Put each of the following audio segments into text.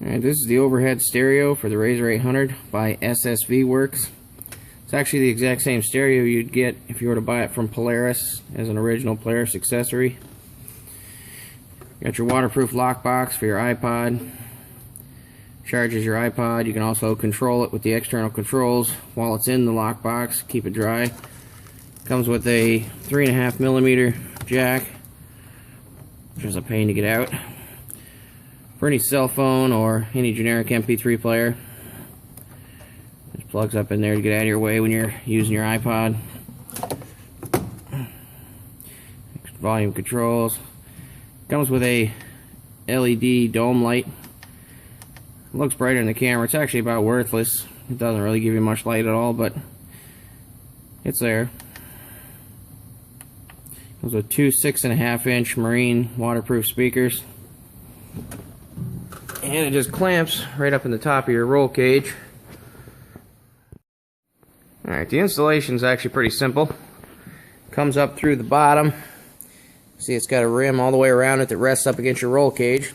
Alright, this is the overhead stereo for the RZR 800 by SSV Works. It's actually the exact same stereo you'd get if you were to buy it from Polaris as an original Polaris accessory. You got your waterproof lockbox for your iPod. Charges your iPod. You can also control it with the external controls while it's in the lockbox. Keep it dry. Comes with a 3.5mm jack, which is a pain to get out. For any cell phone or any generic MP3 player. Just plugs up in there to get out of your way when you're using your iPod. Volume controls. Comes with a LED dome light. It looks brighter in the camera. It's actually about worthless. It doesn't really give you much light at all, but it's there. Comes with two 6.5-inch marine waterproof speakers. And it just clamps right up in the top of your roll cage. Alright, the installation is actually pretty simple. Comes up through the bottom. See, it's got a rim all the way around it that rests up against your roll cage.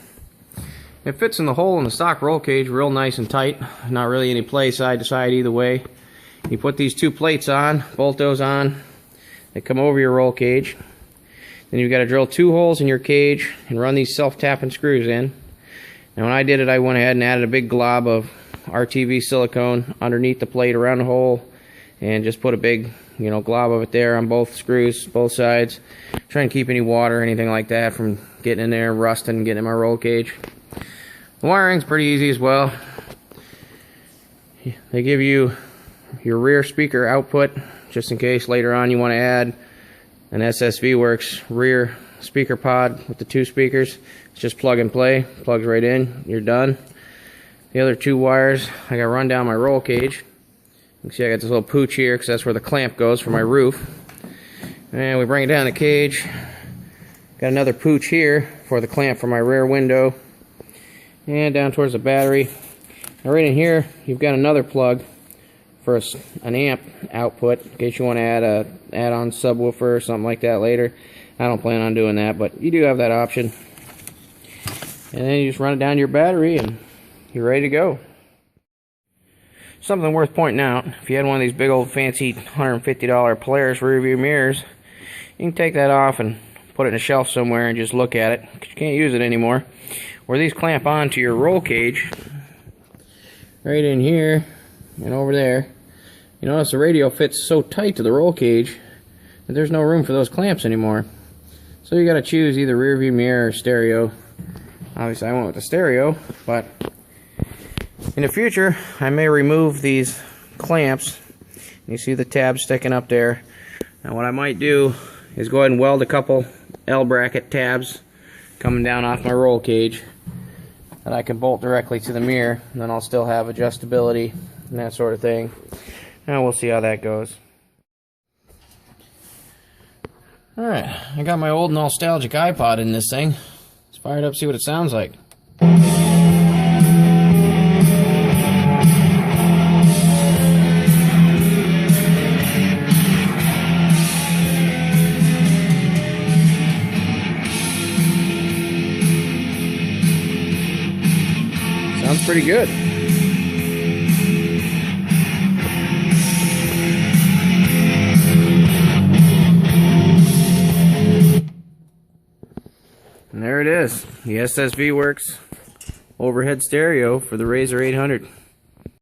It fits in the hole in the stock roll cage real nice and tight. Not really any play side to side either way. You put these two plates on, bolt those on. They come over your roll cage. Then you've got to drill 2 holes in your cage and run these self-tapping screws in. Now when I did it, I went ahead and added a big glob of RTV silicone underneath the plate around the hole and just put a big, glob of it there on both screws, both sides. Try and keep any water or anything like that from getting in there, rusting, and getting in my roll cage. The wiring's pretty easy as well. They give you your rear speaker output just in case later on you want to add an SSV Works rear speaker pod with the 2 speakers. It's just plug and play, plugs right in, you're done. The other 2 wires I got run down my roll cage. You can see I got this little pooch here because that's where the clamp goes for my roof. And we bring it down the cage. Got another pooch here for the clamp for my rear window. And down towards the battery. Now right in here you've got another plug for an amp output in case you want to add a add-on subwoofer or something like that later. I don't plan on doing that, but you do have that option. And then you just run it down to your battery and you're ready to go. Something worth pointing out, if you had one of these big old fancy $150 Polaris rear view mirrors, you can take that off and put it in a shelf somewhere and just look at it, because you can't use it anymore. Where these clamp onto your roll cage, right in here and over there, you notice the radio fits so tight to the roll cage that there's no room for those clamps anymore. So you got to choose either rear view mirror or stereo. Obviously I went with the stereo, but in the future I may remove these clamps. You see the tabs sticking up there. Now what I might do is go ahead and weld a couple L bracket tabs coming down off my roll cage that I can bolt directly to the mirror, and then I'll still have adjustability and that sort of thing. Now we'll see how that goes. Alright, I got my old nostalgic iPod in this thing. Let's fire it up, see what it sounds like. Sounds pretty good. And there it is, the SSV Works overhead stereo for the RZR 800.